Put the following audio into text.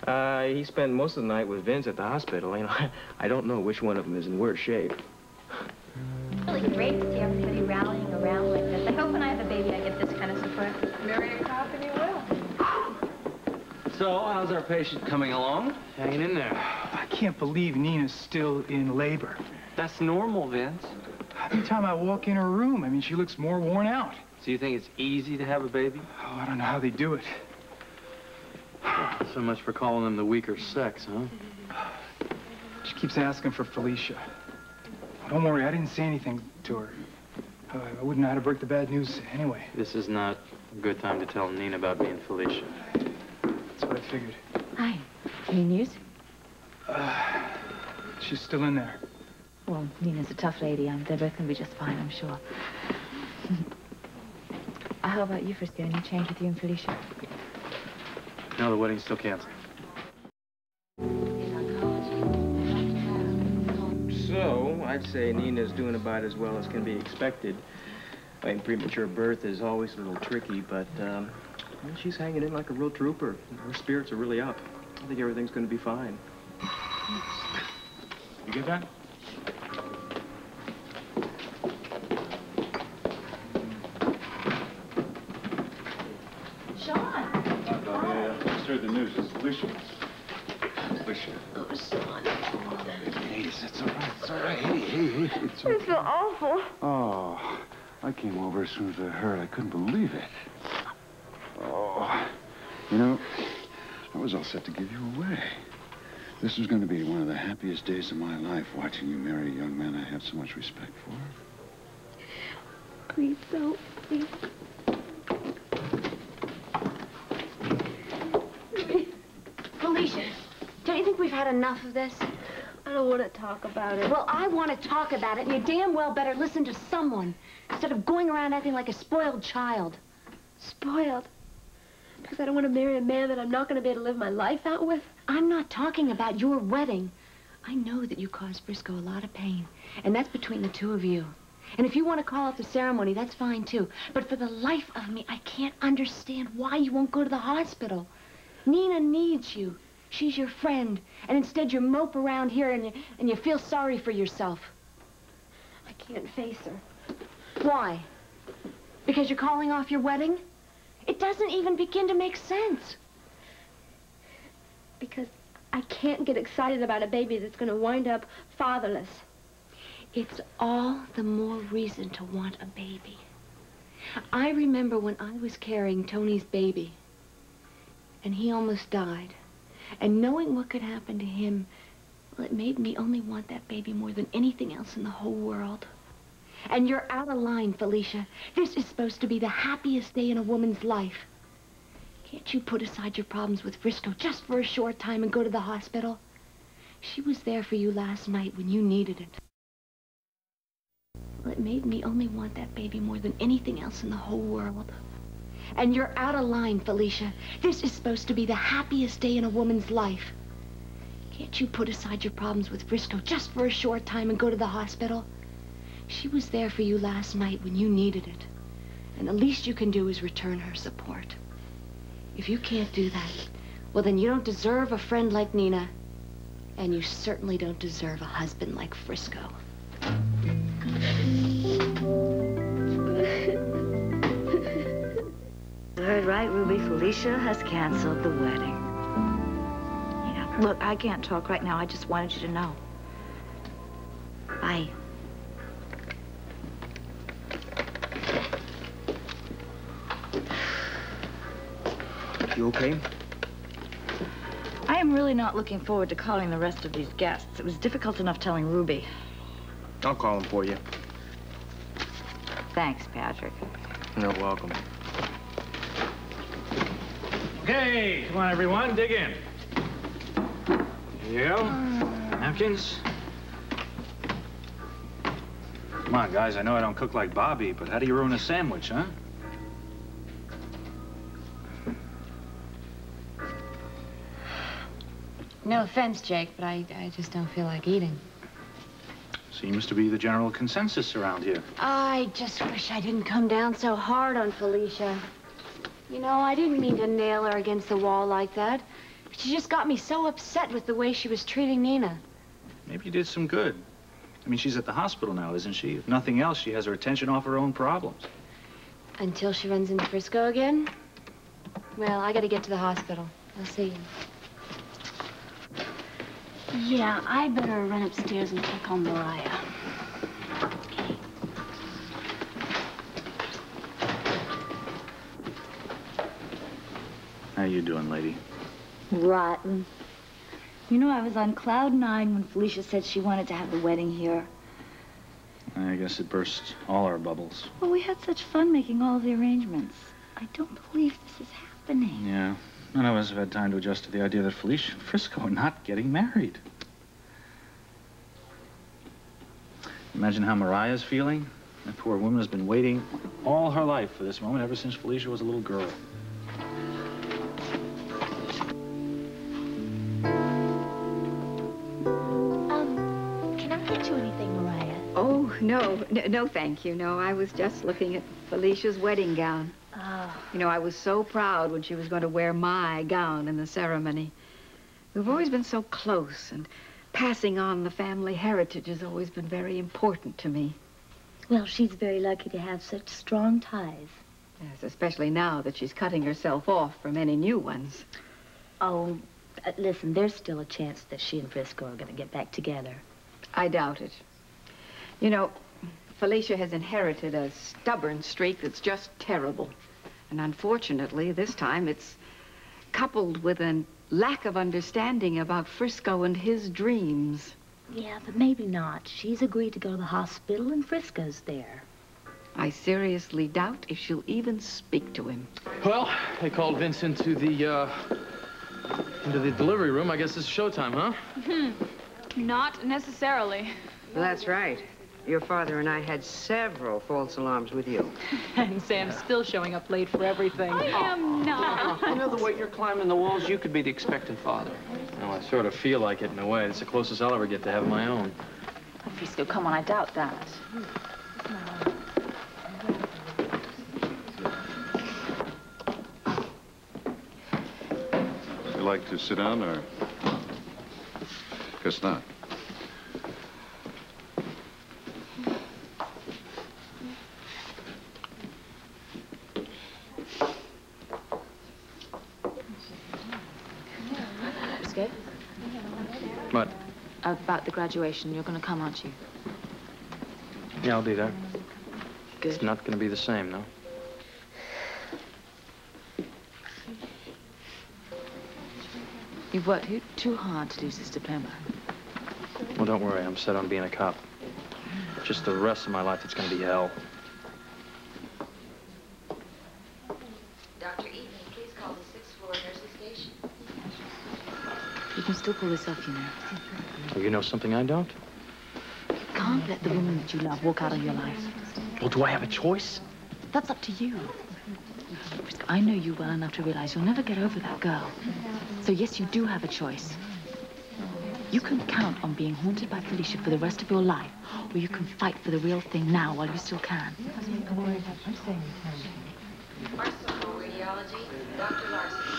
He spent most of the night with Vince at the hospital. You know, I don't know which one of them is in worse shape. It's really great to see everybody rallying around like this. I hope when I have a baby I get this kind of support. Marry a cop and you will. So, how's our patient coming along? Hanging in there. I can't believe Nina's still in labor. That's normal, Vince. Every time I walk in her room, I mean, she looks more worn out. So you think it's easy to have a baby? Oh, I don't know how they do it. So much for calling them the weaker sex, huh? She keeps asking for Felicia. Don't worry, I didn't say anything to her. I wouldn't know how to break the bad news anyway. This is not a good time to tell Nina about me and Felicia. That's what I figured. Hi. Any news? She's still in there. Well, Nina's a tough lady. They're both going to be just fine, I'm sure. How about you, Frisco? Any change with you and Felicia? No, the wedding's still canceled. So, I'd say Nina's doing about as well as can be expected. I mean, premature birth is always a little tricky, but well, she's hanging in like a real trooper. Her spirits are really up. I think everything's going to be fine. You get that? Heard the news. It's Felicia. Felicia. Oh, Sean. Hey, it's all right. It's all right. Hey. It's okay. I feel awful. Oh, I came over as soon as I heard. I couldn't believe it. Oh, you know, I was all set to give you away. This was going to be one of the happiest days of my life, watching you marry a young man I have so much respect for. Please don't. Please. Felicia, don't you think we've had enough of this? I don't want to talk about it. Well, I want to talk about it, and you damn well better listen to someone instead of going around acting like a spoiled child. Spoiled? Because I don't want to marry a man that I'm not going to be able to live my life out with? I'm not talking about your wedding. I know that you caused Frisco a lot of pain, and that's between the two of you. And if you want to call off the ceremony, that's fine, too. But for the life of me, I can't understand why you won't go to the hospital. Nina needs you. She's your friend. And instead you mope around here and you feel sorry for yourself. I can't face her. Why? Because you're calling off your wedding? It doesn't even begin to make sense. Because I can't get excited about a baby that's going to wind up fatherless. It's all the more reason to want a baby. I remember when I was carrying Tony's baby, and he almost died. And knowing what could happen to him, well, it made me only want that baby more than anything else in the whole world. And you're out of line, Felicia. This is supposed to be the happiest day in a woman's life. Can't you put aside your problems with Frisco just for a short time and go to the hospital? She was there for you last night when you needed it. Well, it made me only want that baby more than anything else in the whole world. And you're out of line, Felicia. This is supposed to be the happiest day in a woman's life. Can't you put aside your problems with Frisco just for a short time and go to the hospital? She was there for you last night when you needed it. And the least you can do is return her support. If you can't do that, well, then you don't deserve a friend like Nina. And you certainly don't deserve a husband like Frisco. You heard right, Ruby. Felicia has canceled the wedding. Yeah. Look, I can't talk right now. I just wanted you to know. Bye. You okay? I am really not looking forward to calling the rest of these guests. It was difficult enough telling Ruby. I'll call him for you. Thanks, Patrick. You're welcome. Okay, come on, everyone, dig in. Here you go. Napkins. Come on, guys, I know I don't cook like Bobby, but how do you ruin a sandwich, huh? No offense, Jake, but I just don't feel like eating. Seems to be the general consensus around here. I just wish I didn't come down so hard on Felicia. You know, I didn't mean to nail her against the wall like that. She just got me so upset with the way she was treating Nina. Maybe you did some good. I mean, she's at the hospital now, isn't she? If nothing else, she has her attention off her own problems. Until she runs into Frisco again? Well, I gotta get to the hospital. I'll see you. Yeah, I better run upstairs and check on Mariah. Okay. How you doing, lady? Rotten. You know, I was on cloud 9 when Felicia said she wanted to have the wedding here. I guess it burst all our bubbles. Well, we had such fun making all of the arrangements. I don't believe this is happening. Yeah. None of us have had time to adjust to the idea that Felicia and Frisco are not getting married. Imagine how Mariah's feeling. That poor woman has been waiting all her life for this moment ever since Felicia was a little girl. Can I get you anything, Mariah? Oh, no, thank you. No, I was just looking at Felicia's wedding gown. Oh. You know, I was so proud when she was going to wear my gown in the ceremony. We've always been so close, and passing on the family heritage has always been very important to me. Well, she's very lucky to have such strong ties. Yes, especially now that she's cutting herself off from any new ones. Oh, listen, there's still a chance that she and Frisco are going to get back together. I doubt it. You know, Felicia has inherited a stubborn streak that's just terrible. And unfortunately, this time it's coupled with a lack of understanding about Frisco and his dreams. Yeah, but maybe not. She's agreed to go to the hospital and Frisco's there. I seriously doubt if she'll even speak to him. Well, they called Vince into the delivery room. I guess it's showtime, huh? Not necessarily. Well, that's right. Your father and I had several false alarms with you. And Sam's still showing up late for everything. I am not. You know, the way you're climbing the walls, you could be the expectant father. Well, I sort of feel like it in a way. It's the closest I'll ever get to having my own. Oh, Frisco, come on, I doubt that. Would you like to sit down, or? Guess not. Frisco? What? About the graduation, you're going to come, aren't you? Yeah, I'll be there. Good. It's not going to be the same, no? You've worked too hard to lose this diploma. Well, don't worry. I'm set on being a cop. Just the rest of my life, it's going to be hell. Dr. Eden, please call the 6th floor nurses station. You can still pull this off, you know. Oh, you know something I don't? You can't let the woman that you love walk out of your life. Well, do I have a choice? That's up to you. Frisco, I know you well enough to realize you'll never get over that girl. So yes, you do have a choice. You can count on being haunted by Felicia for the rest of your life, or you can fight for the real thing now while you still can. Arsenal Radiology, Dr. Larson.